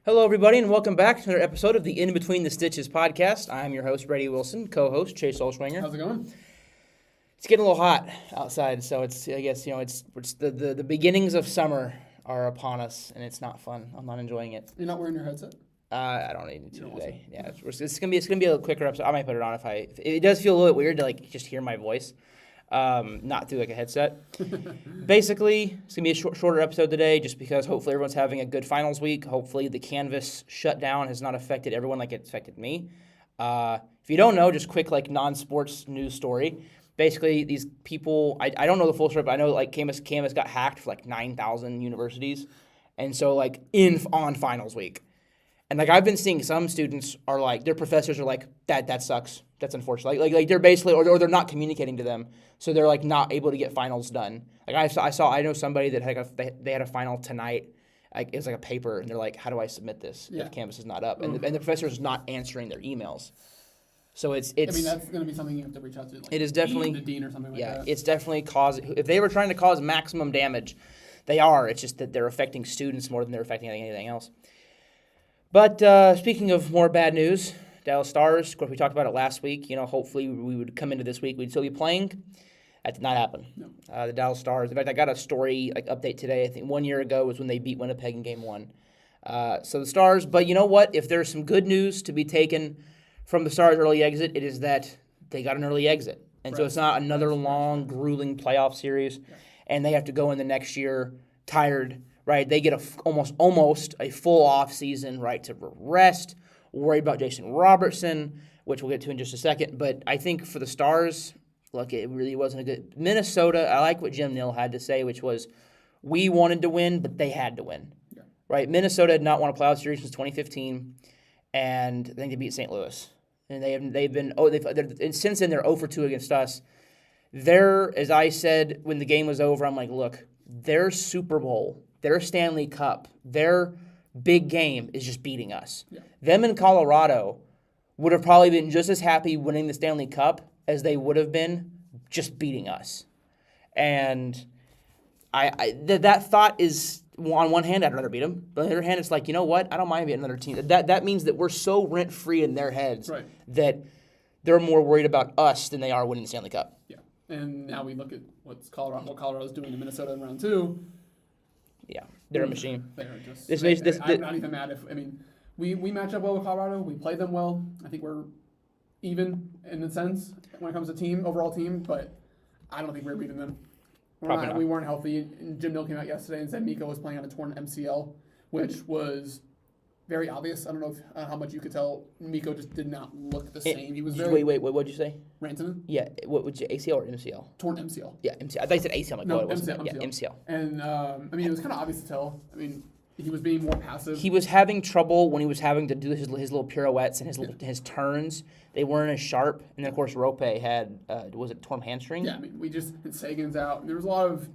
Hello, everybody, and welcome back to another episode of the In Between the Stitches podcast. I'm your host, Brady Wilson, co-host Chase Olschwinger. How's it going? It's getting a little hot outside, so it's the beginnings of summer are upon us, and it's not fun. I'm not enjoying it. You're not wearing your headset? I don't need to today. Yeah, it's gonna be a little quicker episode. I might put it on if it does feel a little bit weird to just hear my voice. Not through a headset. Basically, it's going to be a shorter episode today just because hopefully everyone's having a good finals week. Hopefully the Canvas shutdown has not affected everyone like it's affected me. If you don't know, just quick non-sports news story. Basically, these people, I don't know the full story, but I know Canvas got hacked for 9,000 universities. And so on finals week. And I've been seeing some students are their professors are that sucks. That's unfortunate. They're basically or they're not communicating to them, so they're not able to get finals done. I know somebody that they had a final tonight. It was a paper, and they're like, how do I submit this if Canvas is not up? And the professor is not answering their emails. So it's. I mean, that's going to be something you have to reach out to. It is definitely the dean or something like that. Yeah, it's definitely if they were trying to cause maximum damage, they are. It's just that they're affecting students more than they're affecting anything else. But speaking of more bad news, Dallas Stars, of course, we talked about it last week. Hopefully we would come into this week, we'd still be playing. That did not happen. No. The Dallas Stars, in fact, I got a story update today. I think 1 year ago was when they beat Winnipeg in Game 1. So the Stars, but you know what? If there's some good news to be taken from the Stars' early exit, it is that they got an early exit. And so it's not another long, grueling playoff series, and they have to go in the next year tired. Right, they get almost a full off season, right, to rest. Worry about Jason Robertson, which we'll get to in just a second. But I think for the Stars, look, it really wasn't a good Minnesota. I like what Jim Nill had to say, which was, we wanted to win, but they had to win. Yeah. Right, Minnesota had not won a playoff series since 2015, and I think they beat St. Louis, and since then they're 0-2 against us. As I said when the game was over, I'm like, look, their Super Bowl. Their Stanley Cup, their big game is just beating us. Yeah. Them in Colorado would have probably been just as happy winning the Stanley Cup as they would have been just beating us. And that thought is, on one hand, I'd rather beat them. But on the other hand, it's you know what? I don't mind beating another team. That means that we're so rent-free in their heads that they're more worried about us than they are winning the Stanley Cup. Yeah. And now we look at what Colorado's doing to Minnesota in round 2. Yeah, they're a machine. They're just. I'm not even mad we match up well with Colorado. We play them well. I think we're even in a sense when it comes to overall team, but I don't think we're beating them. We weren't healthy. And Jim Nill came out yesterday and said Mikko was playing on a torn MCL, which was very obvious. I don't know how much you could tell. Mikko just did not look the same. He was very. Wait. What'd you say? Rantanen? Yeah. What would you ACL or MCL? Torn MCL. Yeah, MCL. I thought you said ACL. MCL. Yeah, MCL. And it was kind of obvious to tell. He was being more passive. He was having trouble when he was having to do his little pirouettes and his turns. They weren't as sharp. And then of course Rope had was it torn hamstring? Yeah, Sagan's out. There was a lot of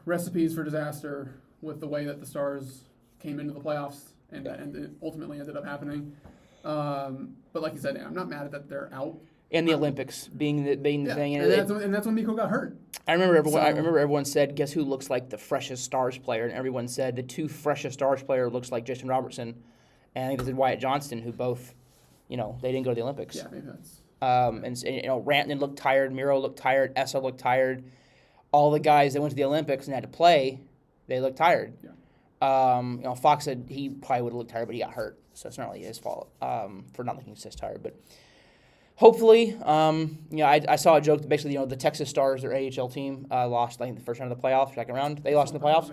recipes for disaster with the way that the Stars came into the playoffs, and it ultimately ended up happening. But like you said, I'm not mad at that they're out. And the Olympics being the thing. And that's when Mikko got hurt. I remember everyone said, guess who looks like the freshest Stars player? And everyone said the two freshest Stars player looks like Jason Robertson. And I think they said Wyatt Johnston, who both, they didn't go to the Olympics. Yeah, maybe that's... Rantanen looked tired, Miro looked tired, Essa looked tired. All the guys that went to the Olympics and had to play, they looked tired. Yeah. Fox said he probably would have looked tired, but he got hurt. So it's not really his fault for not looking so tired. But hopefully, I saw a joke that basically, the Texas Stars, their AHL team, lost, I think, the first round of the playoffs, second round. They lost in the playoffs.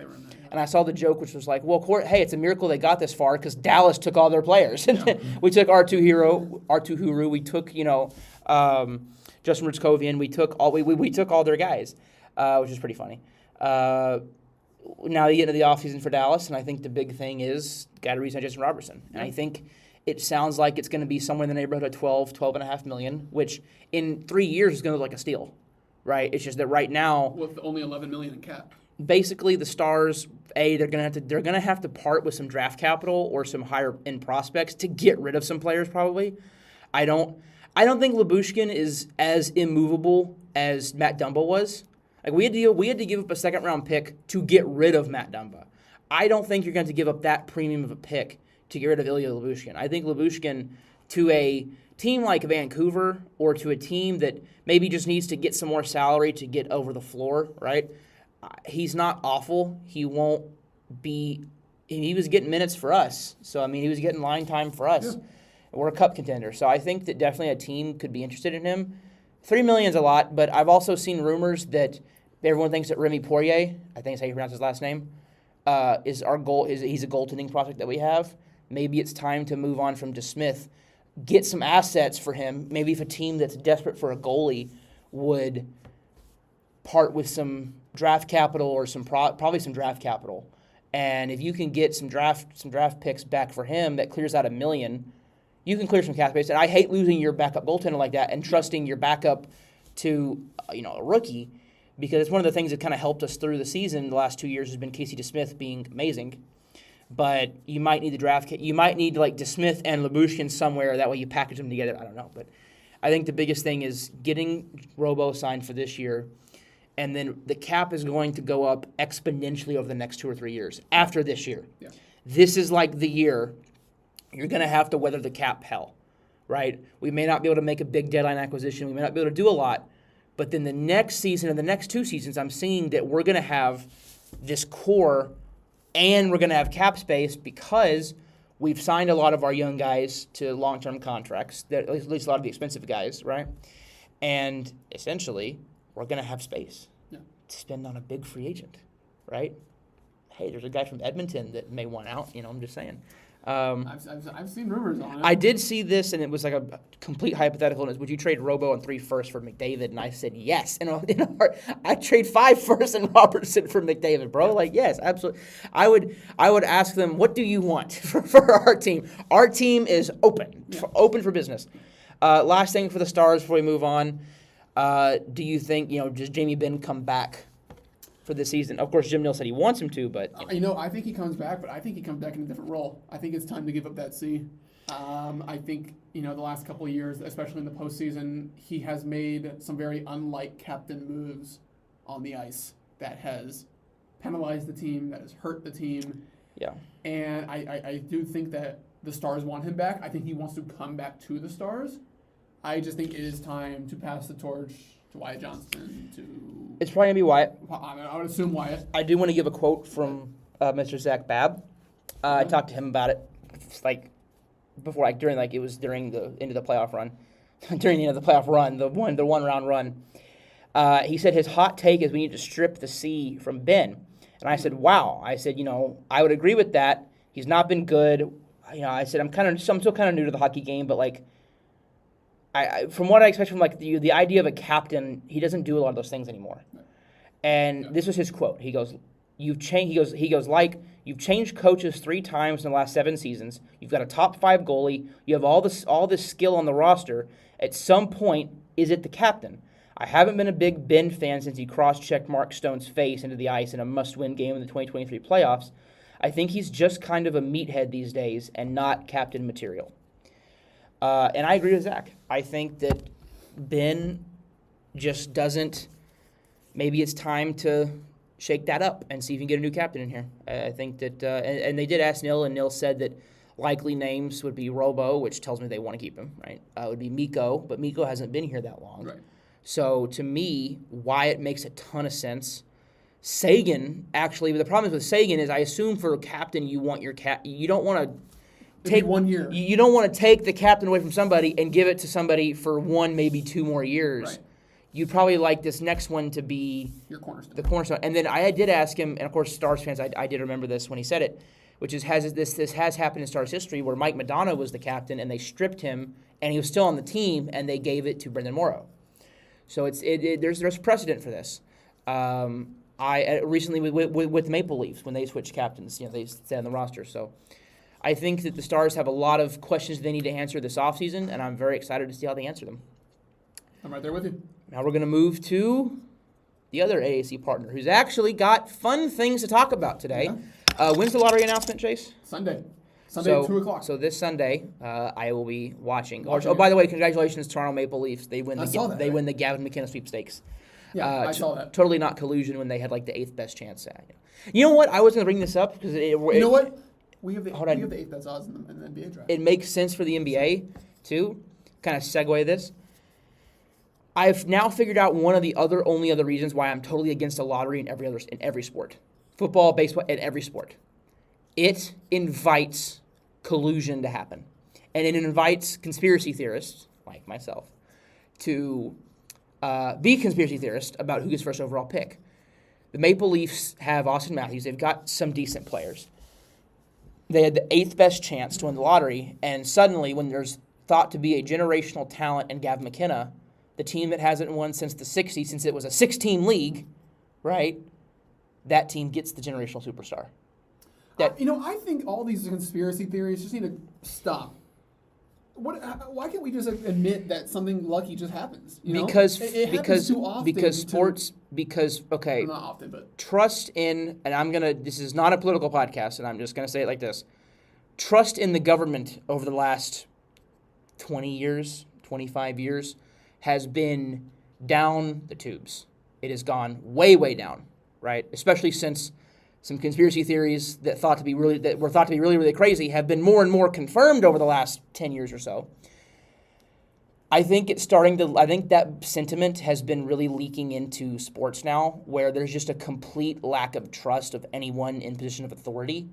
And I saw the joke, which was hey, it's a miracle they got this far because Dallas took all their players. Yeah. We took R2 Huru. We took, Justin Ritzkovian. We took all their guys, which is pretty funny. Now you get into the offseason for Dallas, and I think the big thing is got to resign Jason Robertson. And I think it sounds like it's going to be somewhere in the neighborhood of $12.5 million, which in 3 years is going to look like a steal, right? It's just that right now, with only $11 million in cap, basically the Stars, they're going to have to part with some draft capital or some higher end prospects to get rid of some players. Probably, I don't think Lyubushkin is as immovable as Matt Dumba was. We had to give up a second round pick to get rid of Matt Dumba. I don't think you're going to give up that premium of a pick to get rid of Ilya Lyubushkin. I think Lyubushkin, to a team like Vancouver or to a team that maybe just needs to get some more salary to get over the floor, right? He's not awful. He won't be – he was getting minutes for us. So, I mean, he was getting line time for us. Yeah. We're a cup contender. So I think that definitely a team could be interested in him. $3 million is a lot, but I've also seen rumors that everyone thinks that Remy Poirier, I think that's how you pronounce his last name, is our goal. He's a goaltending prospect that we have. Maybe it's time to move on from DeSmith, get some assets for him. Maybe if a team that's desperate for a goalie would part with some draft capital or probably some draft capital. And if you can get some draft picks back for him that clears out $1 million, you can clear some cap space. And I hate losing your backup goaltender like that and trusting your backup to a rookie, because it's one of the things that kind of helped us through the season the last 2 years has been Casey DeSmith being amazing. But you might need the draft kit. You might need like DeSmith and Lyubushkin somewhere. That way you package them together. I don't know. But I think the biggest thing is getting Robo signed for this year. And then the cap is going to go up exponentially over the next 2 or 3 years after this year. Yeah. This is like the year you're going to have to weather the cap hell, right? We may not be able to make a big deadline acquisition. We may not be able to do a lot. But then the next season and the next 2 seasons, I'm seeing that we're going to have this core and we're going to have cap space because we've signed a lot of our young guys to long-term contracts, at least a lot of the expensive guys, right? And essentially, we're going to have space to spend on a big free agent, right? Hey, there's a guy from Edmonton that may want out. I'm just saying. I've seen rumors on it. I did see this, and it was like a complete hypothetical. Would you trade Robo and 3 firsts for McDavid? And I said yes. And I trade 5 firsts and Robertson for McDavid, bro. Like, yes, absolutely. I would ask them, what do you want for our team? Our team is open for business. Last thing for the Stars before we move on. Do you think does Jamie Benn come back for this season? Of course, Jim Nill said he wants him to, but I think he comes back, but I think he comes back in a different role. I think it's time to give up that C. I think the last couple of years, especially in the postseason, he has made some very unlike captain moves on the ice that has penalized the team, that has hurt the team. Yeah. And I do think that the Stars want him back. I think he wants to come back to the Stars. I just think it is time to pass the torch to Wyatt Johnston. It's probably going to be Wyatt. I would assume Wyatt. I do want to give a quote from Mr. Zach Babb. I talked to him about it during the end of the playoff run. During the end of the playoff run, the one-round run. He said his hot take is we need to strip the C from Ben. And I said, wow. I said, I would agree with that. He's not been good. I said, I'm still kind of new to the hockey game, but from what I expect from the idea of a captain, he doesn't do a lot of those things anymore. And this was his quote. He goes, "You've changed." He goes, "You've changed coaches 3 times in the last 7 seasons. You've got a top 5 goalie. You have all this skill on the roster. At some point, is it the captain? I haven't been a big Ben fan since he cross-checked Mark Stone's face into the ice in a must-win game in the 2023 playoffs. I think he's just kind of a meathead these days and not captain material." And I agree with Zach. I think that Ben just doesn't. Maybe it's time to shake that up and see if you can get a new captain in here. I think that, and they did ask Nill, and Nill said that likely names would be Robo, which tells me they want to keep him, right? It would be Mikko, but Mikko hasn't been here that long. Right. So to me, Wyatt makes a ton of sense. Sagan, actually, but the problem is with Sagan is I assume for a captain you want your you don't want to take 1 year. You don't want to take the captain away from somebody and give it to somebody for 1, maybe 2 more years. Right. You'd probably like this next one to be your cornerstone. The cornerstone. And then I did ask him, and of course, Stars fans, I did remember this when he said it, which is this has happened in Stars history where Mike Madonna was the captain and they stripped him and he was still on the team and they gave it to Brendan Morrow. So there's precedent for this. I recently with Maple Leafs when they switched captains, they stay on the roster. So I think that the Stars have a lot of questions they need to answer this offseason, and I'm very excited to see how they answer them. I'm right there with you. Now we're going to move to the other AAC partner, who's actually got fun things to talk about today. Yeah. When's the lottery announcement, Chase? Sunday at 2 o'clock. So this Sunday, I will be watching. By the way, congratulations, Toronto Maple Leafs. They win the Gavin McKenna sweepstakes. Yeah, I saw that. Totally not collusion when they had like the 8th best chance. You know what? I was going to bring this up because You know what? We have the Hold on. 8th best odds in the NBA draft. it makes sense for the NBA too. Kind of segue this. I've now figured out one of the only other reasons why I'm totally against a lottery in every sport, football, baseball, and every sport. It invites collusion to happen, and it invites conspiracy theorists like myself to be conspiracy theorists about who gets first overall pick. The Maple Leafs have Austin Matthews. They've got some decent players. They had the 8th best chance to win the lottery, and suddenly, when there's thought to be a generational talent in Gavin McKenna, the team that hasn't won since the 60s, since it was a 6-team league, right? That team gets the generational superstar. I think all these conspiracy theories just need to stop. Why can't we just admit that something lucky just happens? Because it happens too often sports okay. Not often, but Trust in, and this is not a political podcast, and I'm just gonna say it like this. Trust in the government over the last 20 years, 25 years, has been down the tubes. It has gone way, way down, right? Especially since some conspiracy theories that were thought to be really, really crazy have been more and more confirmed over the last 10 years or so. I think that sentiment has been really leaking into sports now, where there's just a complete lack of trust of anyone in position of authority.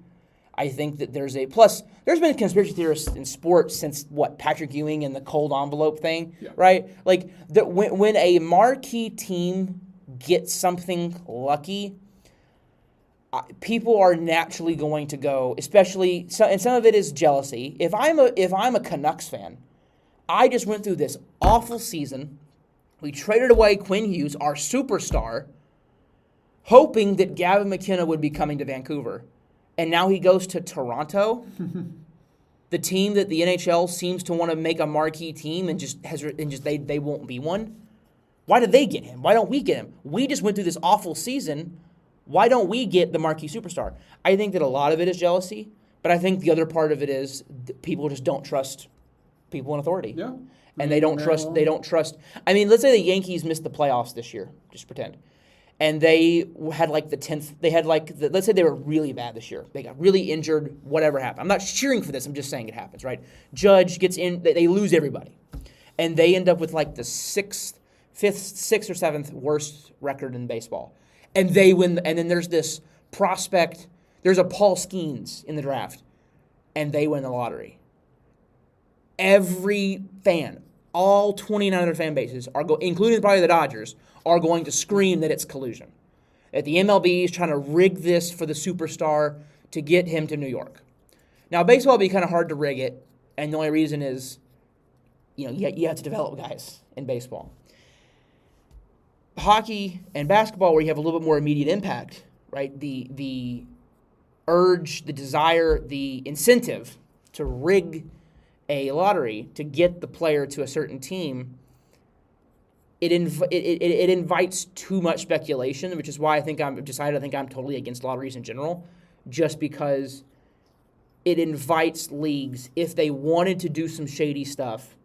I think that there's been conspiracy theorists in sports since Patrick Ewing and the cold envelope thing, right? Like when a marquee team gets something lucky, people are naturally going to go, and some of it is jealousy. If I'm a Canucks fan, I just went through this awful season. We traded away Quinn Hughes, our superstar, hoping that Gavin McKenna would be coming to Vancouver. And now he goes to Toronto, the team that the NHL seems to want to make a marquee team and they won't be one. Why did they get him? Why don't we get him? We just went through this awful season. Why don't we get the marquee superstar? I think that a lot of it is jealousy, but I think the other part of it is people just don't trust people in authority. Yeah. And they don't trust. I mean, let's say the Yankees missed the playoffs this year, just pretend. And they had the 10th, let's say they were really bad this year. They got really injured, whatever happened. I'm not cheering for this, I'm just saying it happens, right? Judge gets in, they lose everybody. And they end up with the 6th or 7th worst record in baseball. And they win, and then there's this prospect, there's a Paul Skeens in the draft, and they win the lottery. Every fan, all 29 other fan bases, including probably the Dodgers, are going to scream that it's collusion. That the MLB is trying to rig this for the superstar to get him to New York. Now, baseball would be kind of hard to rig it, and the only reason is, you have to develop guys in baseball. Hockey and basketball, where you have a little bit more immediate impact, right? The urge, the desire, the incentive to rig a lottery to get the player to a certain team, it invites too much speculation, which is why I think I'm totally against lotteries in general, just because it invites leagues, if they wanted to do some shady stuff,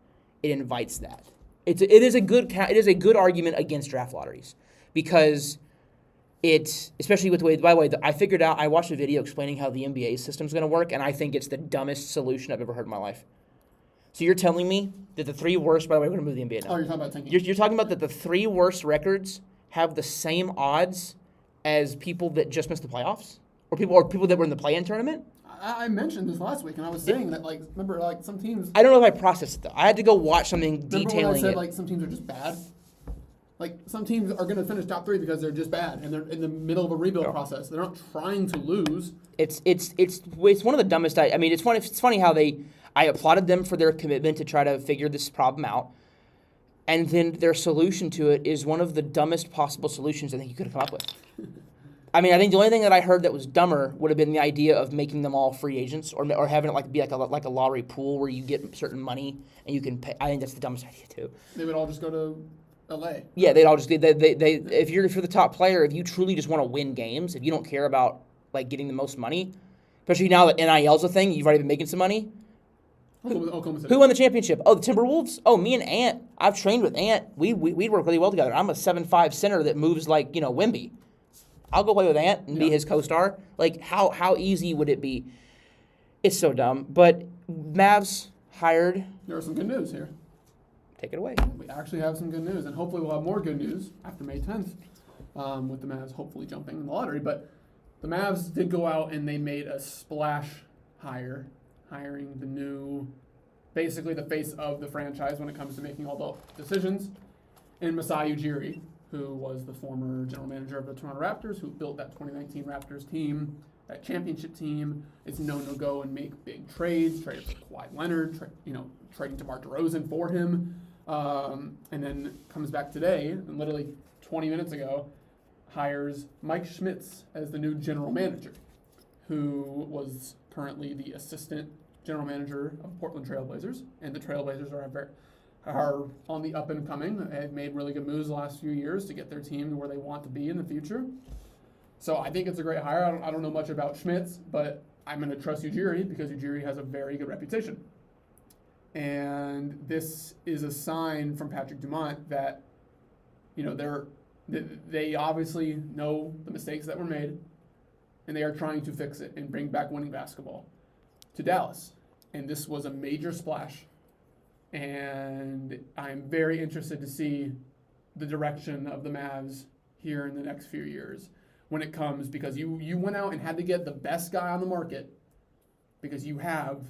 it invites that. It is a good argument against draft lotteries, because especially with the way, by the way, I watched a video explaining how the NBA system is going to work, and I think it's the dumbest solution I've ever heard in my life. So you're telling me that the 3 worst, by the way, we're going to move the NBA now. Oh, you're talking about tanking. You're talking about that the 3 worst records have the same odds as people that just missed the playoffs? Or people that were in the play-in tournament? I mentioned this last week, and I was saying that, remember, some teams... I don't know if I processed it, though. I had to go watch something detailing it. Remember when I said, some teams are just bad? Some teams are going to finish top 3 because they're just bad, and they're in the middle of a rebuild process. They're not trying to lose. It's one of the dumbest... It's funny how I applauded them for their commitment to try to figure this problem out, and then their solution to it is one of the dumbest possible solutions I think you could have come up with. I think the only thing that I heard that was dumber would have been the idea of making them all free agents, or having it be like a lottery pool where you get certain money and you can pay. I think that's the dumbest idea too. They would all just go to LA. Yeah, they'd all just if you're the top player, if you truly just want to win games, if you don't care about getting the most money, especially now that NIL's a thing, you've already been making some money. Oklahoma City. Who won the championship? Oh, the Timberwolves? Oh, me and Ant. I've trained with Ant. We work really well together. I'm a 7'5" center that moves like, Wemby. I'll go play with Ant and be his co-star. Like, how easy would it be? It's so dumb. But Mavs hired. There are some good news here. Take it away. We actually have some good news, and hopefully we'll have more good news after May 10th with the Mavs hopefully jumping in the lottery. But the Mavs did go out and they made a splash hire, hiring the new, basically the face of the franchise when it comes to making all the decisions, in Masai Ujiri, who was the former general manager of the Toronto Raptors, who built that 2019 Raptors team, that championship team. It's known to go and make big trades, trade for Kawhi Leonard, trading DeMar DeRozan for him, and then comes back today, and literally 20 minutes ago, hires Mike Schmitz as the new general manager, who was currently the assistant general manager of Portland Trailblazers, and the Trailblazers are on the up and coming. They've made really good moves the last few years to get their team to where they want to be in the future. So I think it's a great hire. I don't know much about Schmitz, but I'm going to trust Ujiri because Ujiri has a very good reputation. And this is a sign from Patrick Dumont that, they obviously know the mistakes that were made, and they are trying to fix it and bring back winning basketball to Dallas. And this was a major splash. And I'm very interested to see the direction of the Mavs here in the next few years when it comes, because you went out and had to get the best guy on the market because you have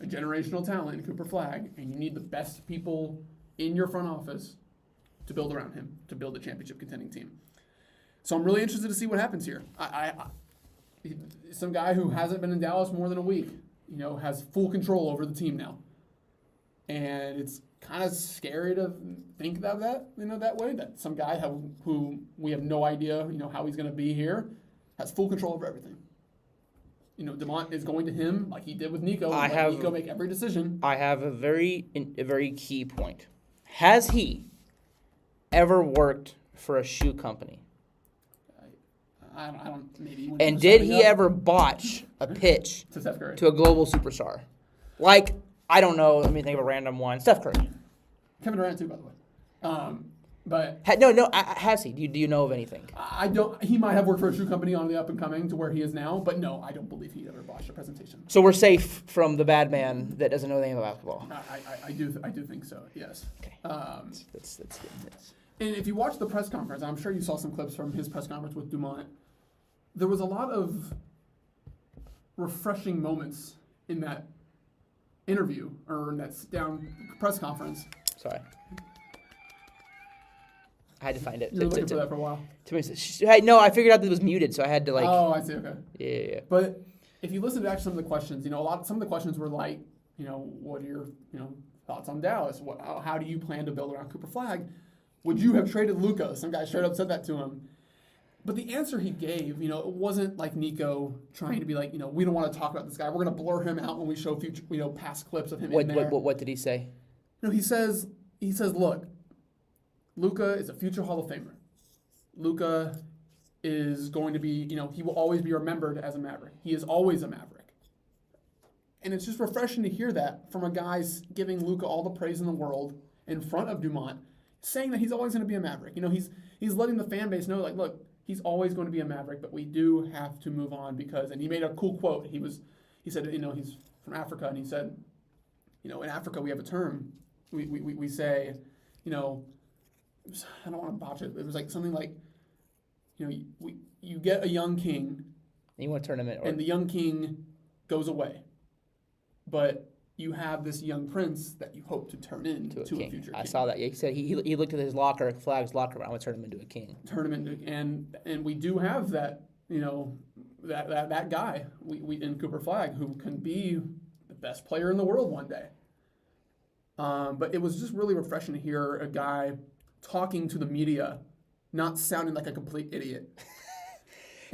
a generational talent in Cooper Flagg, and you need the best people in your front office to build around him, to build a championship contending team. So I'm really interested to see what happens here. Some guy who hasn't been in Dallas more than a week, has full control over the team now. And it's kind of scary to think about that, that way, that some guy who we have no idea, how he's going to be here, has full control over everything. Dumont is going to him like he did with Nico. Nico make every decision. I have a very key point. Has he ever worked for a shoe company? I don't. Maybe. And did he ever botch a pitch to Steph Curry, to a global superstar? Like, I don't know. Let me think of a random one. Steph Curry. Kevin Durant too, by the way. But has he? Do you know of anything? I don't. He might have worked for a shoe company on the up and coming to where he is now, but no, I don't believe he ever botched a presentation. So we're safe from the bad man that doesn't know anything about basketball. I do think so. Yes. Okay. That's good. Yes. And if you watch the press conference, I'm sure you saw some clips from his press conference with Dumont. There was a lot of refreshing moments in that interview or in that sit-down press conference. Sorry. I had to find it. You were looking for that for a while. No, I figured out that it was muted, so I had to like. Oh, I see. Okay. Yeah. But if you listen to actually some of the questions, some of the questions were like, what are your, thoughts on Dallas? How do you plan to build around Cooper Flagg? Would you have traded Luka? Some guy straight up said that to him. But the answer he gave, it wasn't like Nico trying to be like, we don't want to talk about this guy. We're going to blur him out when we show future, past clips of him in there. What did he say? He says, look, Luka is a future Hall of Famer. Luka is going to be, he will always be remembered as a Maverick. He is always a Maverick. And it's just refreshing to hear that from a guy giving Luka all the praise in the world in front of Dumont, saying that he's always going to be a Maverick. He's letting the fan base know, like, look, he's always going to be a Maverick, but we do have to move on because, and he made a cool quote. He said, he's from Africa, and he said, in Africa we have a term. We say, I don't want to botch it. It was like something like, you get a young king. And you want to turn him in. And the young king goes away. But you have this young prince that you hope to turn into a future king. I saw that. Yeah, he said he looked at his Flagg's locker. I want to turn him into a king. And we do have that, that guy we in Cooper Flagg who can be the best player in the world one day. But it was just really refreshing to hear a guy talking to the media, not sounding like a complete idiot.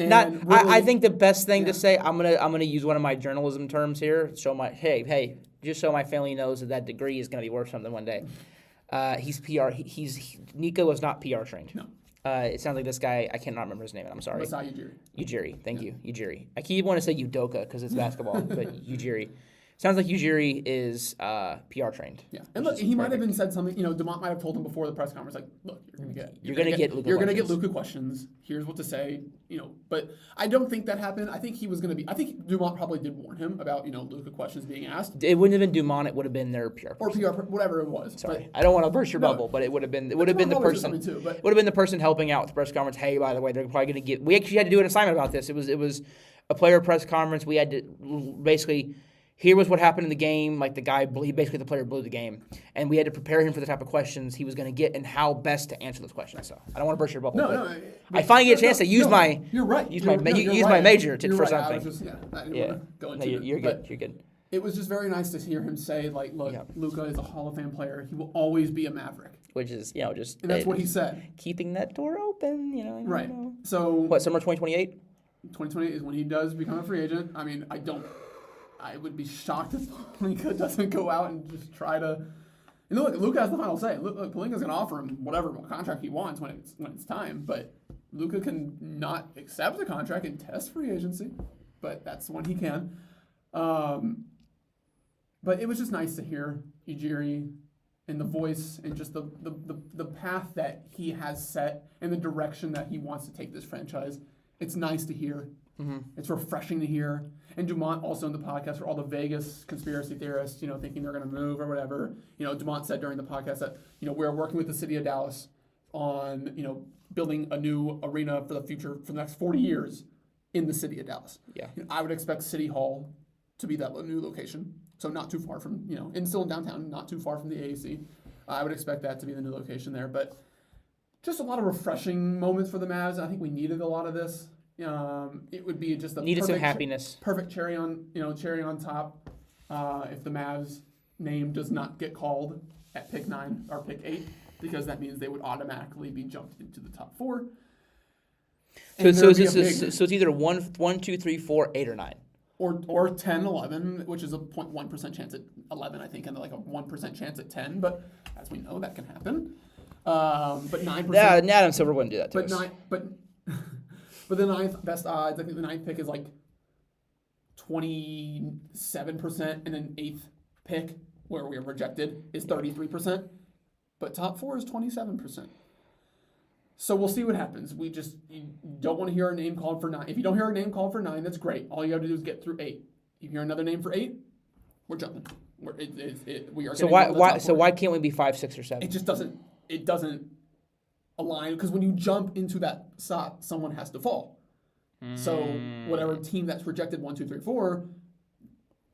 I think the best thing to say, I'm gonna use one of my journalism terms here. Show my just so my family knows that degree is gonna be worth something one day. He's PR. Nico is not PR trained. No. It sounds like this guy. I cannot remember his name. I'm sorry. Masai Ujiri. Ujiri. Thank you, Ujiri. I keep wanting to say Udoka because it's basketball, but Ujiri. Sounds like Ujiri is PR trained. Yeah, and look, he might have even said something. Dumont might have told him before the press conference, like, "Look, you're gonna get Luka questions. Here's what to say." But I don't think that happened. I think he was gonna be. I think Dumont probably did warn him about Luka questions being asked. It wouldn't have been Dumont. It would have been their PR person. Or PR, whatever it was. Sorry, I don't want to burst your bubble, but it would have been. It would have been the person. Too, but, would have been the person helping out with the press conference. Hey, by the way, they're probably gonna get. We actually had to do an assignment about this. It was a player press conference. We had to basically. Here was what happened in the game. Like the player blew the game, and we had to prepare him for the type of questions he was going to get and how best to answer those questions. So I don't want to burst your bubble. I finally get a chance to use my. You're right. Use my major for something. You're good. You're good. It was just very nice to hear him say, like, look, Luka is a Hall of Fame player. He will always be a Maverick. Which is, just. And that's what he said. Keeping that door open, Right. So. What, summer 2028? 2028 is when he does become a free agent. I mean, I would be shocked if Pelinka doesn't go out and just try to. Look, Luka has the final say. Look, Pelinka's going to offer him whatever contract he wants when it's time. But Luka can not accept the contract and test free agency. But that's when he can. But it was just nice to hear Ujiri and the voice and just the path that he has set and the direction that he wants to take this franchise. It's nice to hear. Mm-hmm. It's refreshing to hear. And Dumont also in the podcast for all the Vegas conspiracy theorists, thinking they're going to move or whatever. Dumont said during the podcast that, we're working with the city of Dallas on, building a new arena for the future for the next 40 years in the city of Dallas. Yeah. I would expect City Hall to be that new location. So not too far from, and still in downtown, not too far from the AAC. I would expect that to be the new location there. But just a lot of refreshing moments for the Mavs. I think we needed a lot of this. It would be just needed some happiness. Perfect cherry on top. If the Mavs name does not get called at pick 9 or pick 8, because that means they would automatically be jumped into the top 4. So it's either 1, 2, 3, 4, 8, or 9. Or 10, 11, which is a 0.1% chance at 11, I think, and like a 1% chance at 10. But as we know, that can happen. But 9%. Yeah, Adam Silver wouldn't do that to us. But the 9th best odds, I think the 9th pick is like 27%, and then 8th pick, where we are rejected, is 33%. But top 4 is 27%. So we'll see what happens. You don't want to hear a name called for 9. If you don't hear a name called for 9, that's great. All you have to do is get through 8. You hear another name for 8, we're jumping. We are. So why can't we be 5, 6, or 7? It just doesn't. It doesn't align, because when you jump into that slot, someone has to fall. So whatever team that's rejected 1, 2, 3, 4,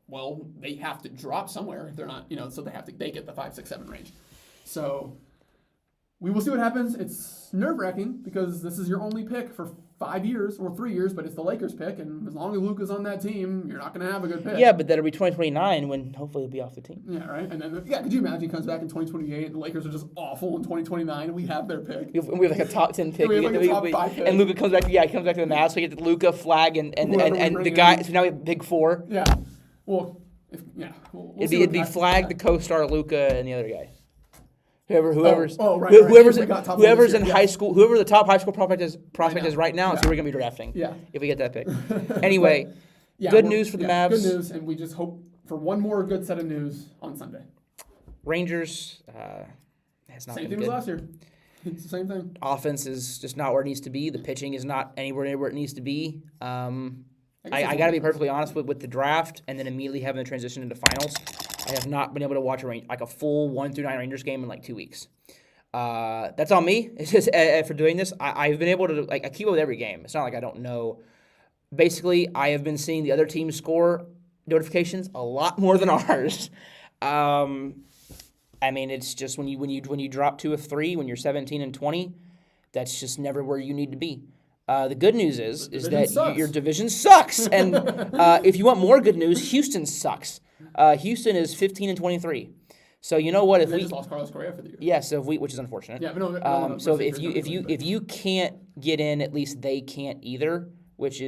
well, they have to drop somewhere. If they're not, so they get the 5, 6, 7 range. So we will see what happens. It's nerve-wracking because this is your only pick for 5 years or 3 years, but it's the Lakers pick, and as long as Luka's on that team, you're not going to have a good pick. Yeah, but that'll be 2029 when hopefully he'll be off the team. Yeah, right. And then, could you imagine he comes back in 2028 and the Lakers are just awful in 2029 and we have their pick? We have like a top 10 pick. We have like a top 5 pick. And Luka comes back. Yeah, he comes back to the Mavs. So we get the Luka flag and the guy. So now we have big 4. Yeah. Well, it'd be flag, the co-star Luka, and the other guy. Whoever's in high school, whoever the top high school prospect is right now, so we're gonna be drafting. Yeah. If we get that pick. Anyway, good news for the Mavs. Good news, and we just hope for one more good set of news on Sunday. Rangers has not been good. Same thing as last year. It's the same thing. Offense is just not where it needs to be. The pitching is not anywhere near where it needs to be. I got to be perfectly honest with the draft and then immediately having the transition into finals. I have not been able to watch a full 1 through 9 Rangers game in like 2 weeks. That's on me. It's just for doing this. I've been able to I keep up with every game. It's not like I don't know. Basically, I have been seeing the other team's score notifications a lot more than ours. It's just when you drop 2 of 3 when you're 17 and 20, that's just never where you need to be. The good news is that your division sucks. And if you want more good news, Houston sucks. Houston is 15 and 23. So you know what? If they just lost Carlos Correa for the year. Yeah, so which is unfortunate. Yeah, but so if you can't get in, at least they can't either, which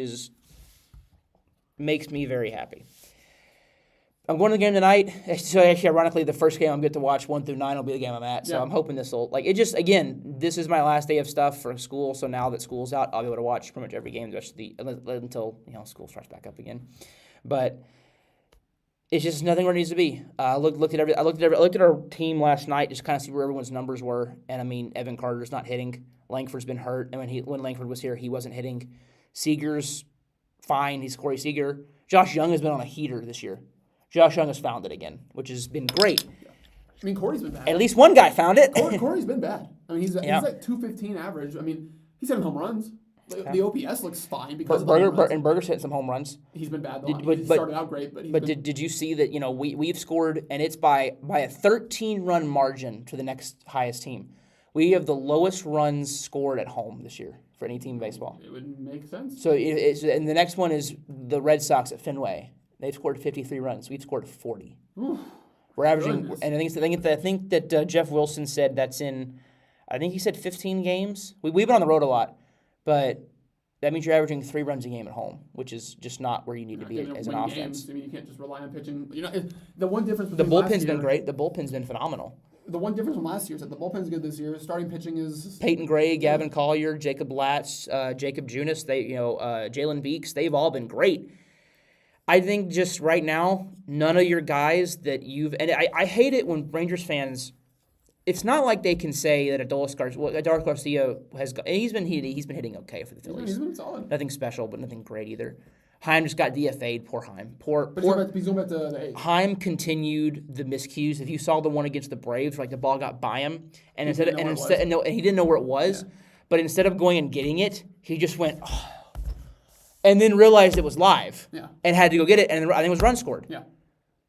makes me very happy. I'm going to the game tonight. So actually, ironically, the first game I'm good to watch 1 through 9 will be the game I'm at. So I'm hoping this will this is my last day of stuff for school. So now that school's out, I'll be able to watch pretty much every game until school starts back up again. But It's just nothing where it needs to be. I looked at our team last night, just kind of see where everyone's numbers were. And I mean, Evan Carter's not hitting. Langford's been hurt, and when Langford was here, he wasn't hitting. Seager's fine. He's Corey Seager. Josh Young has been on a heater this year. Josh Young has found it again, which has been great. I mean, Corey's been bad. At least one guy found it. Corey's been bad. I mean, he's like 215 average. I mean, he's hitting home runs. The OPS looks fine because of the home runs. And Berger's hitting some home runs. He's been bad though. He started out great, but did you see that? We've scored, and it's by a 13-run margin to the next highest team. We have the lowest runs scored at home this year for any team in baseball. It would make sense. So and the next one is the Red Sox at Fenway. They've scored 53 runs. We've scored 40. Oof, we're averaging, goodness. and I think that Jeff Wilson said that's in. I think he said 15 games. We've been on the road a lot, but that means you're averaging 3 runs a game at home, which is just not where you need to be as an offense. Games. I mean, you can't just rely on pitching. The one difference. The bullpen's been great. The bullpen's been phenomenal. The one difference from last year is that the bullpen's good this year. Starting pitching is Peyton Gray, Gavin Collier, Jacob Latz, Jacob Junis. Jalen Beeks. They've all been great. I think just right now, none of your guys that and I hate it when Rangers fans. It's not like they can say that Adolis Garcia has. And he's been hitting okay for the Phillies. He's been solid. Nothing special, but nothing great either. Heim just got DFA'd. Poor Heim. He's going back to the eighth. Heim continued the miscues. If you saw the one against the Braves, like the ball got by him, and he didn't know where it was, but instead of going and getting it, he just went, and then realized it was live, and had to go get it, and I think it was run scored,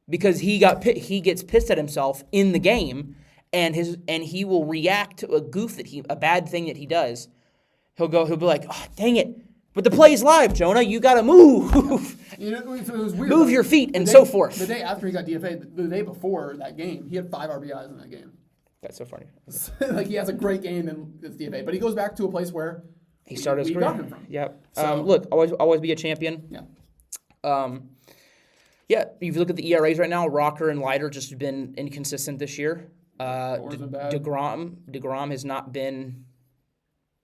because he gets pissed at himself in the game, and he will react to a bad thing that he does. He'll be like, oh, dang it. But the play's live, Jonah. You got to move. It was weird. Move your feet and so forth. The day after he got DFA'd, the day before that game, he had 5 RBIs in that game. That's so funny. Like, he has a great game and it's DFA. But he goes back to a place where he started his career. Got him from. Yep. So, look, always be a champion. Yeah. If you look at the ERAs right now, Rocker and Leiter just have been inconsistent this year. DeGrom has not been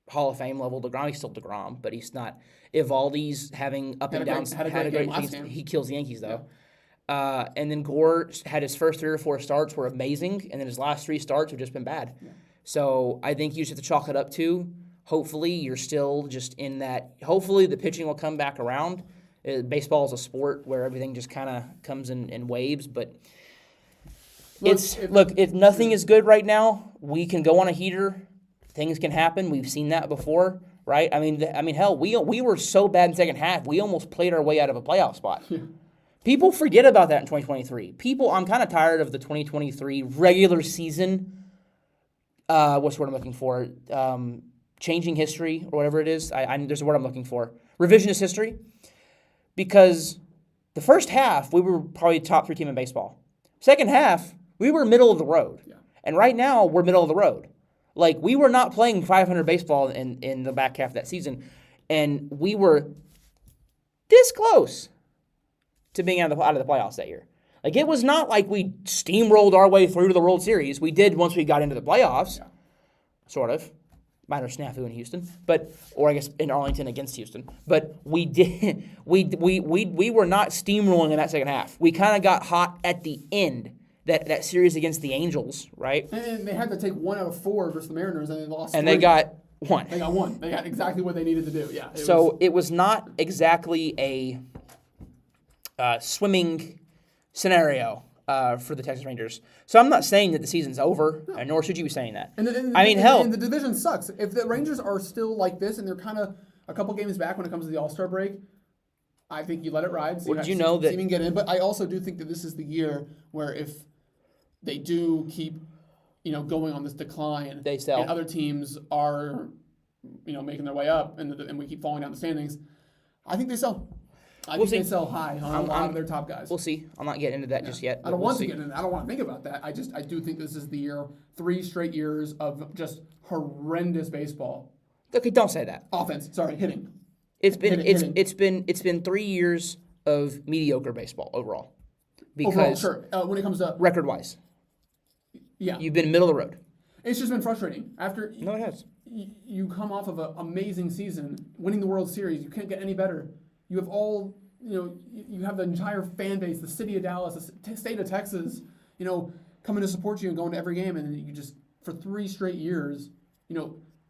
Hall of Fame level DeGrom. He's still DeGrom, but he's not. Evaldi's having up and downs. Had a great game last game. He kills the Yankees though. And then Gore had his first 3 or 4 starts were amazing, and then his last 3 starts have just been bad. Yeah. So I think you just have to chalk it up to. Hopefully you're still just in that. Hopefully the pitching will come back around. Baseball is a sport where everything just kind of comes in waves, but. If nothing is good right now, we can go on a heater. Things can happen. We've seen that before, right? I mean, hell, we were so bad in second half, we almost played our way out of a playoff spot. Yeah. People forget about that in 2023. I'm kind of tired of the 2023 regular season. What's the word I'm looking for? Changing history or whatever it is. There's a word I'm looking for. Revisionist history. Because the first half, we were probably top 3 team in baseball. Second half, we were middle of the road. Yeah. And right now, we're middle of the road. Like, we were not playing 500 baseball in the back half of that season, and we were this close to being out of the playoffs that year. Like, it was not like we steamrolled our way through to the World Series. We did once we got into the playoffs, sort of. Minor snafu in Houston, or I guess in Arlington against Houston. But we did. We were not steamrolling in that second half. We kind of got hot at the end. That series against the Angels, right? And they had to take 1 out of 4 versus the Mariners, and they lost. And 3. they got 1. They got 1. They got exactly what they needed to do. Yeah. It was not exactly a swimming scenario for the Texas Rangers. So I'm not saying that the season's over, nor should you be saying that. And the division sucks. If the Rangers are still like this, and they're kind of a couple games back when it comes to the All-Star break, I think you let it ride. Did you know that? See get in, but I also do think that this is the year where if they do keep, going on this decline, they sell. And other teams are, making their way up, and we keep falling down the standings. I think they sell. I think they sell high on a lot of their top guys. We'll see. I'm not getting into that just yet. I don't want to get into that. I don't want to think about that. I do think this is the year, 3 straight years of just horrendous baseball. Okay, don't say that. Offense, hitting. It's been 3 years of mediocre baseball overall. Because when it comes to record wise. Yeah. You've been middle of the road. It's just been frustrating. No, it has. You come off of an amazing season, winning the World Series. You can't get any better. You have all you have the entire fan base, the city of Dallas, the state of Texas, coming to support you and going to every game, and you just for 3 straight years,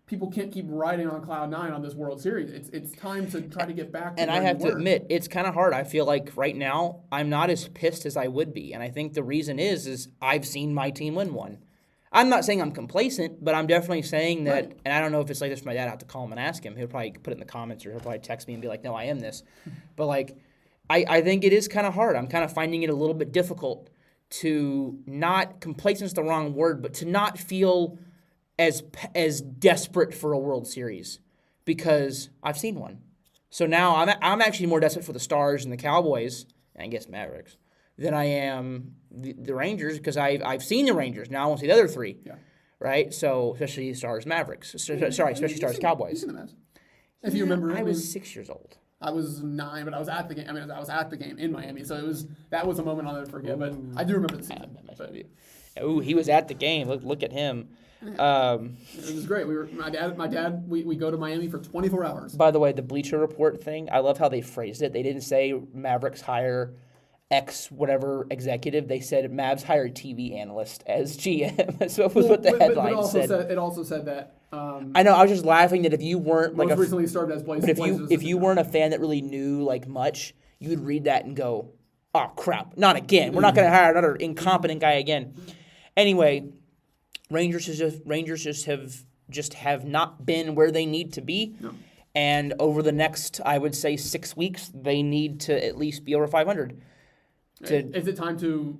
people can't keep riding on cloud 9 on this World Series. It's time to try to get back. And I have to admit, it's kind of hard. I feel like right now I'm not as pissed as I would be, and I think the reason is I've seen my team win one. I'm not saying I'm complacent, but I'm definitely saying that, Right. And I don't know if it's like this for my dad. I have to call him and ask him. He'll probably put it in the comments, or he'll probably text me and be like, no, I am this. But like, I think it is kind of hard. I'm kind of finding it a little bit difficult to not, complacent is the wrong word, but to not feel as desperate for a World Series, because I've seen one. So now I'm actually more desperate for the Stars and the Cowboys, and I guess Mavericks, than I am the Rangers, because I've seen the Rangers. Now I want to see the other 3. Yeah. Right? So especially Stars Mavericks. Sorry, especially Stars Cowboys. You've seen the Mavs. If you remember, I was 6 years old. I was 9, but I was at the game. I was at the game in Miami, so that was a moment I'll never forget. But I do remember the season. Oh, he was at the game. Look at him. It was great. My dad. We go to Miami for 24 hours. By the way, the Bleacher Report thing, I love how they phrased it. They didn't say Mavericks hire X whatever executive. They said Mavs hire TV analyst as GM. That's what the headline said. It also said that. I know. I was just laughing that if you weren't like recently served as Blaze. But if you weren't a fan that really knew like much, you would read that and go, "Oh crap, not again. We're not going to hire another incompetent guy again." Anyway, Rangers just have not been where they need to be. No. And over the next, I would say, 6 weeks, they need to at least be over 500. Is it time to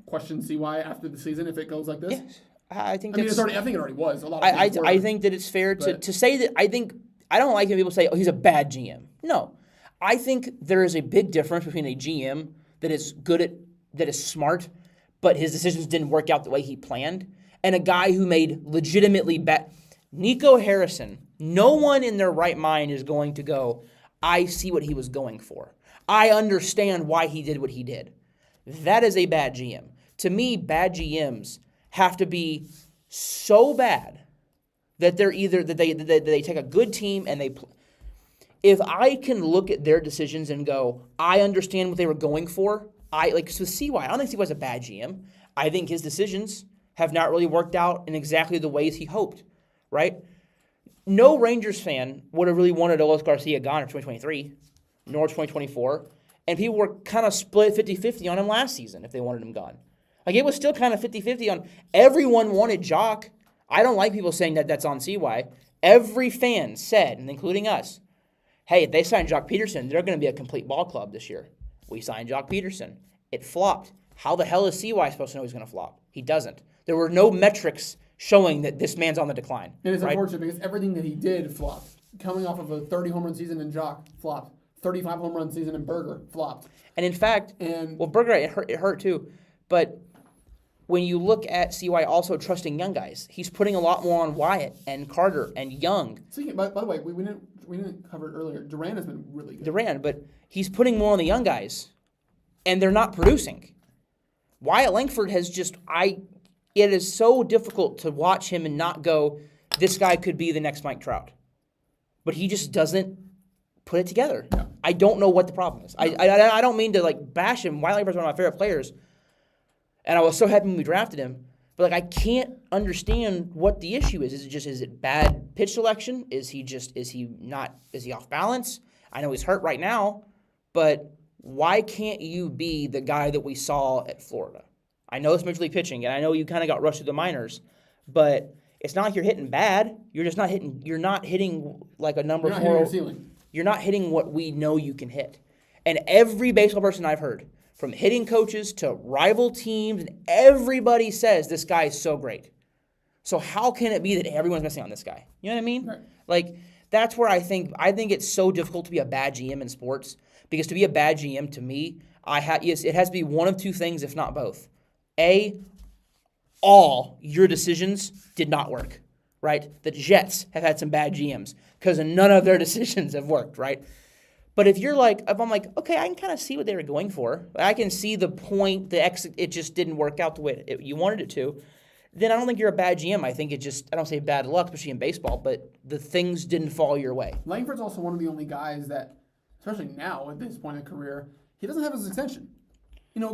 question CY after the season if it goes like this? Yes. I think I think it already was. I think that it's fair to say that. I don't like when people say, "Oh, he's a bad GM." No, I think there is a big difference between a GM that is that is smart, but his decisions didn't work out the way he planned, and a guy who made legitimately bad. Nico Harrison. No one in their right mind is going to go, "I see what he was going for. I understand why he did what he did." That is a bad GM. To me, bad GMs have to be so bad that they're either that they take a good team and they. If I can look at their decisions and go, I understand what they were going for. So CY. I don't think CY's a bad GM. I think his decisions have not really worked out in exactly the ways he hoped. Right? No Rangers fan would have really wanted Olis Garcia gone in 2023, nor 2024, and people were kind of split 50-50 on him last season if they wanted him gone. Like, it was still kind of 50-50 on everyone wanted Jock. I don't like people saying that that's on CY. Every fan said, and including us, hey, if they sign Jock Peterson, they're going to be a complete ball club this year. We signed Jock Peterson. It flopped. How the hell is CY supposed to know he's going to flop? He doesn't. There were no metrics showing that this man's on the decline. And it's right? unfortunate because everything that he did flopped. Coming off of a 30 home run season in Jock, flopped. 35 home run season in Berger, flopped. And in fact, Berger, it hurt too. But when you look at CY also trusting young guys, he's putting a lot more on Wyatt and Carter and Young. By the way, we didn't cover it earlier. Duran has been really good. But he's putting more on the young guys, and they're not producing. Wyatt Langford has it is so difficult to watch him and not go, this guy could be the next Mike Trout. But he just doesn't put it together. Yeah. I don't know what the problem is. I don't mean to bash him. Wyatt Langford's one of my favorite players. And I was so happy when we drafted him. But I can't understand what the issue is. Is it bad pitch selection? Is he off balance? I know he's hurt right now, but why can't you be the guy that we saw at Florida? I know it's Major League pitching, and I know you kind of got rushed through the minors, but it's not like you're hitting bad. You're just not hitting. You're not hitting like a number 4. You're not hitting your ceiling. You're not hitting what we know you can hit. And every baseball person I've heard, from hitting coaches to rival teams, and everybody says this guy is so great. So how can it be that everyone's missing on this guy? You know what I mean? Right. That's where I think it's so difficult to be a bad GM in sports, because to be a bad GM to me, it has to be one of two things, if not both. A, all your decisions did not work, right? The Jets have had some bad GMs because none of their decisions have worked, right? But if I'm like, okay, I can kind of see what they were going for. I can see the point, it just didn't work out the way you wanted it to. Then I don't think you're a bad GM. I think I don't say bad luck, especially in baseball, but the things didn't fall your way. Langford's also one of the only guys that, especially now at this point in career, he doesn't have his extension.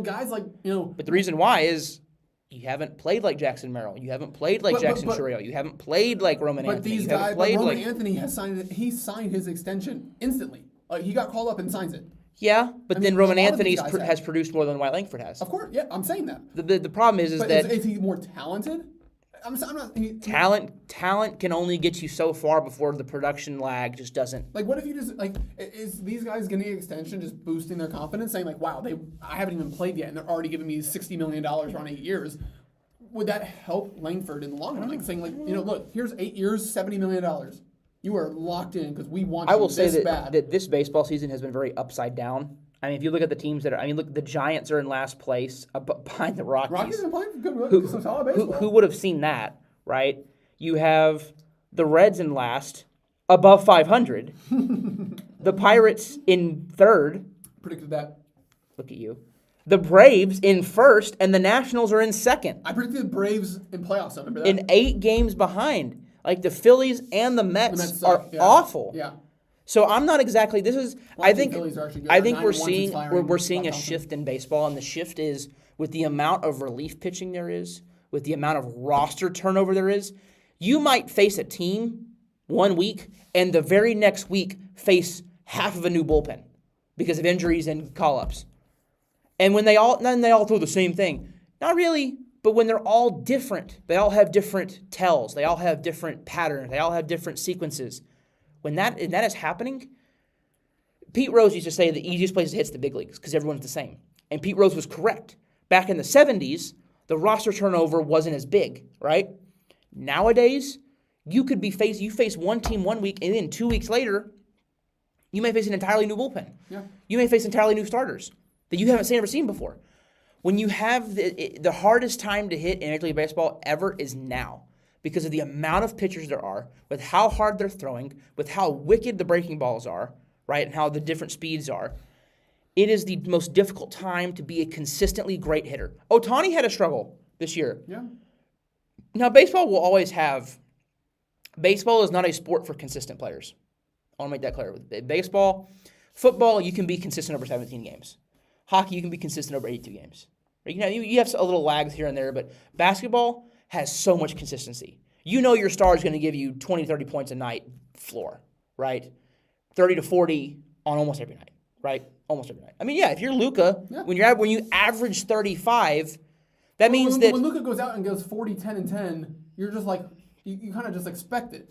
Guys like But the reason why is you haven't played like Jackson Merrill. You haven't played like Jackson Chourio. You haven't played like Roman But Anthony. these You haven't guys, played Roman like Anthony has signed. He signed his extension instantly. Like he got called up and signs it. yeah, but I then mean, Roman a lot of these Anthony guys has produced more than Wyatt Langford has. Of course, yeah, I'm saying that. The problem is But that is he more talented? I'm not. talent can only get you so far before the production lag just doesn't. Like, what if you just is these guys getting an extension just boosting their confidence, saying like, wow, I haven't even played yet, and they're already giving me $60 million on 8 years. Would that help Langford in the long run? Like saying like, look, here's 8 years, $70 million. You are locked in because we want you I will say this that, bad. that this baseball season has been very upside down. I mean, if you look at the teams look, the Giants are in last place behind the Rockies. Rockies have been playing good, some solid baseball. Who would have seen that, right? You have the Reds in last, above 500. The Pirates in third. Predicted that. Look at you. The Braves in first, and the Nationals are in second. I predicted the Braves in playoffs. I remember that. In 8 games behind. Like the Phillies and the Mets are yeah. awful. Yeah. So I'm not exactly. This is. I think. Phillies are actually good. I think They're we're 9-1 since seeing firing we're seeing a Bob Thompson. shift in baseball, and the shift is with the amount of relief pitching there is, with the amount of roster turnover there is. You might face a team 1 week, and the very next week face half of a new bullpen because of injuries and call-ups. And when then they all throw the same thing. Not really, but when they're all different, they all have different tells, they all have different patterns, they all have different sequences. When that is happening, Pete Rose used to say the easiest place to hit is the big leagues because everyone's the same. And Pete Rose was correct. Back in the 70s, the roster turnover wasn't as big, right? Nowadays, you face one team 1 week, and then 2 weeks later, you may face an entirely new bullpen. Yeah. You may face entirely new starters that you haven't ever seen before. When you have the hardest time to hit in Major League Baseball ever is now because of the amount of pitchers there are, with how hard they're throwing, with how wicked the breaking balls are, right, and how the different speeds are. It is the most difficult time to be a consistently great hitter. Ohtani had a struggle this year. Yeah. Now, baseball will always have. Baseball is not a sport for consistent players. I want to make that clear. With baseball, football, you can be consistent over 17 games. Hockey, you can be consistent over 82 games. You have a little lags here and there, but basketball has so much consistency. You know your star is going to give you 20, 30 points a night floor, right? 30 to 40 on almost every night, right? Almost every night. I mean, yeah, if you're Luka, Yeah. when you average 35, that means that when Luka goes out and goes 40, 10, and 10, you're just like, you kind of just expect it.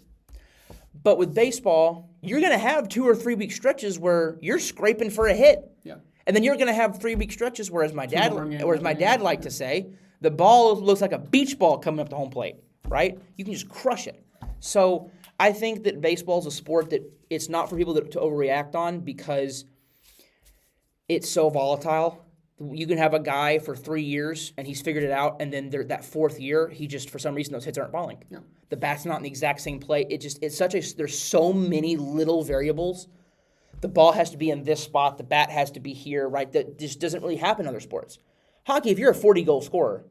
But with baseball, you're going to have 2 or 3 week stretches where you're scraping for a hit. Yeah. And then you're going to have 3 week stretches where, as my dad games. liked to say, the ball looks like a beach ball coming up the home plate, right? You can just crush it. So I think that baseball is a sport that it's not for people to overreact on because it's so volatile. You can have a guy for 3 years and he's figured it out, and then that 4th year, he just, for some reason, those hits aren't falling. Yeah. The bat's not in the exact same play. There's so many little variables. The ball has to be in this spot. The bat has to be here, right? That just doesn't really happen in other sports. Hockey, if you're a 40-goal scorer,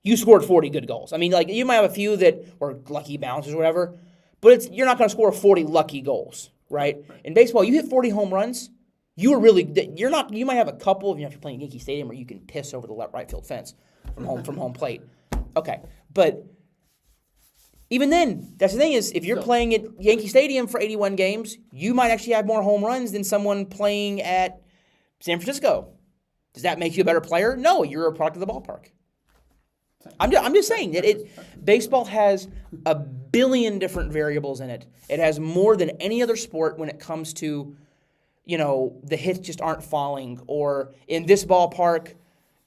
you scored 40 good goals. I mean, like you might have a few that were lucky bounces or whatever, but you're not going to score 40 lucky goals, right? In baseball, you hit 40 home runs, you might have a couple if you're playing Yankee Stadium where you can piss over the right field fence from home plate. Okay, but even then, that's the thing is, if you're playing at Yankee Stadium for 81 games, you might actually have more home runs than someone playing at San Francisco. Does that make you a better player? No, you're a product of the ballpark. I'm just saying that baseball has a billion different variables in it. It has more than any other sport when it comes to, the hits just aren't falling, or in this ballpark,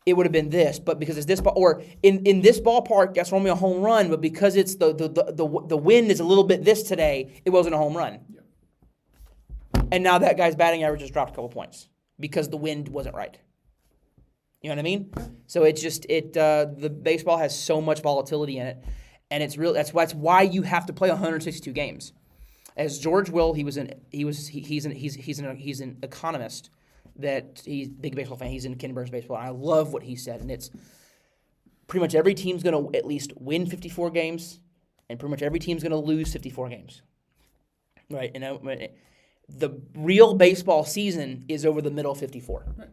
it would have been this, but because it's this ball, or in this ballpark, that's only a home run, but because it's the wind is a little bit this today, it wasn't a home run. Yeah. And now that guy's batting average just dropped a couple points because the wind wasn't right. You know what I mean? So it's just the baseball has so much volatility in it, and it's real. That's why you have to play 162 games. As George Will, he's an economist. That he's a big baseball fan. He's in Ken Burns baseball, and I love what he said. And it's pretty much every team's going to at least win 54 games, and pretty much every team's going to lose 54 games, right? And The real baseball season is over the middle 54. Right.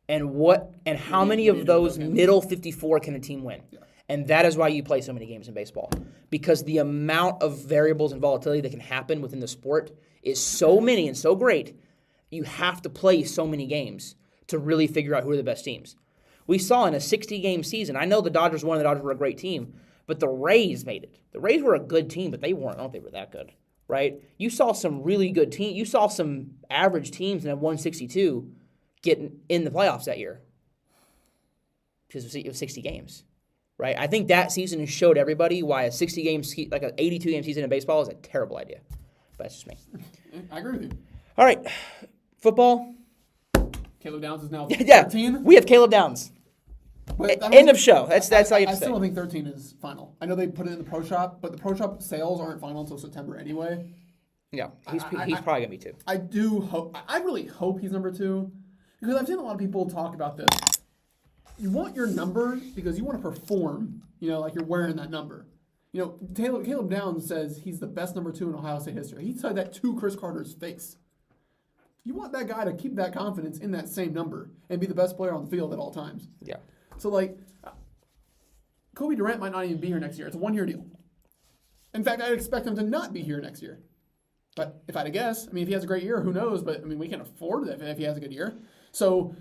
And how many of those middle 54 can a team win? Yeah. And that is why you play so many games in baseball. Because the amount of variables and volatility that can happen within the sport is so many and so great, you have to play so many games to really figure out who are the best teams. We saw in a 60-game season, I know the Dodgers won, the Dodgers were a great team, but the Rays made it. The Rays were a good team, but they weren't. I don't think they were that good, right? You saw some really good teams. You saw some average teams in a 162 getting in the playoffs that year because it was 60 games, right? I think that season showed everybody why a 60-game, like an 82-game season in baseball is a terrible idea. But that's just me. I agree with you. All right, football. Caleb Downs is now Yeah, 13. we have Caleb Downs. But End of show. That's how you have I to say. still don't think 13 is final. I know they put it in the pro shop, but the pro shop sales aren't final until September anyway. Yeah, he's probably going to be too. I do hope. I really hope he's number 2 because I've seen a lot of people talk about this. You want your number because you want to perform. Like you're wearing that number. Caleb Downs says he's the best number 2 in Ohio State history. He said that to Chris Carter's face. You want that guy to keep that confidence in that same number and be the best player on the field at all times. Yeah. So, Kobe Durant might not even be here next year. It's a 1-year deal. In fact, I'd expect him to not be here next year. But if I had to guess, if he has a great year, who knows? But, we can afford it if he has a good year. So,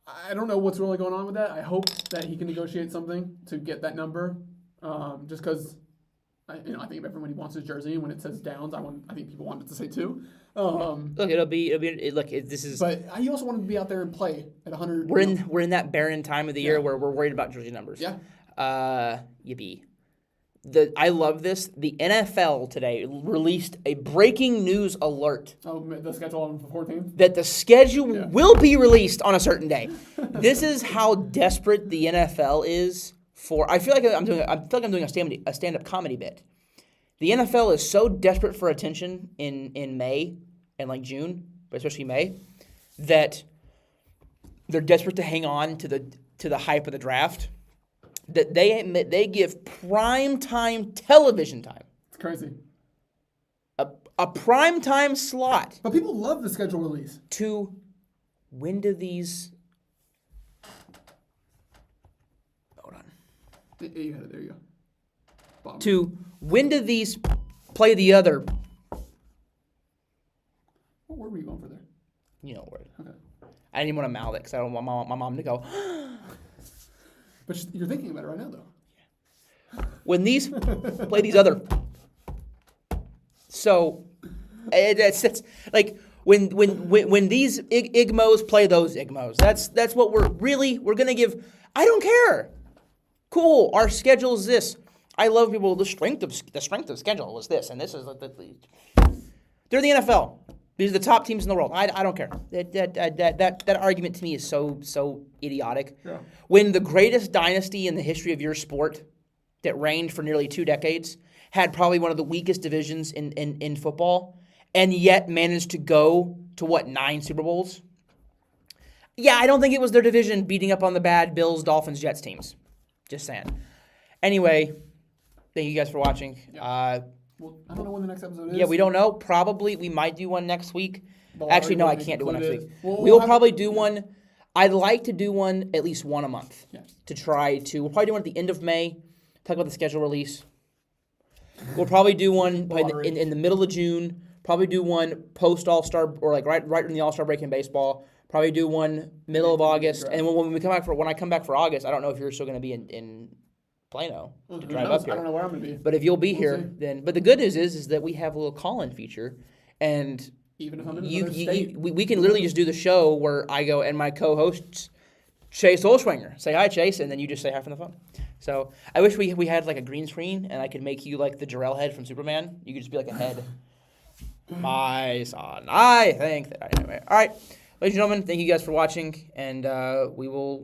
I don't know what's really going on with that. I hope that he can negotiate something to get that number. Just because, I think everybody wants his jersey, and when it says Downs, I think people want it to say 2. Look, this is. But he also wanted to be out there and play at 100. We're in that barren time of the year where we're worried about jersey numbers. Yeah. Yippee. I love this. The NFL today released a breaking news alert. Oh, the schedule on the 14th? That the schedule will be released on a certain day. This is how desperate the NFL is for. I feel like I'm doing a stand-up comedy bit. The NFL is so desperate for attention in May and June, but especially May, that they're desperate to hang on to the hype of the draft. That they give prime time television time. It's crazy. A prime time slot. But people love the schedule release. To when do these? Hold on. You had it. There you go. Bottom. To when do these play the other? What word were you going for there? You know word. Okay. I didn't even want to mouth it because I don't want my mom to go. But you're thinking about it right now, though. When these play these other. So, it's like when these Igmos play those Igmos. That's what we're gonna give. I don't care. Cool. Our schedule is this. I love people. The strength of schedule was this, and this is they're the NFL. These are the top teams in the world. I don't care. That argument to me is so idiotic. Yeah. When the greatest dynasty in the history of your sport, that reigned for nearly 2 decades, had probably one of the weakest divisions in football, and yet managed to go to 9 Super Bowls? Yeah, I don't think it was their division beating up on the bad Bills, Dolphins, Jets teams. Just saying. Anyway, thank you guys for watching. Yeah. Well, I don't know when the next episode is. Yeah, we don't know. Probably we might do one next week. Actually, no, I can't do one next week. We'll We'll probably do one. I'd like to do one at least one a month. Yeah. To try to. We'll probably do one at the end of May. Talk about the schedule release. We'll probably do one in the middle of June. Probably do one post All-Star or right in the All-Star break in baseball. Probably do one middle of August. And when I come back for August, I don't know if you're still going to be in Plano to drive up here. I don't know where I'm going to be. But if you'll be here, then. But the good news is that we have a little call-in feature, and even if I'm in another state, we can literally just do the show where I go and my co-host Chase Olschwanger say hi, Chase, and then you just say hi from the phone. So I wish we had a green screen and I could make you like the Jor-El head from Superman. You could just be like a head. My son, I think that. Anyway, all right, ladies and gentlemen, thank you guys for watching, and we will.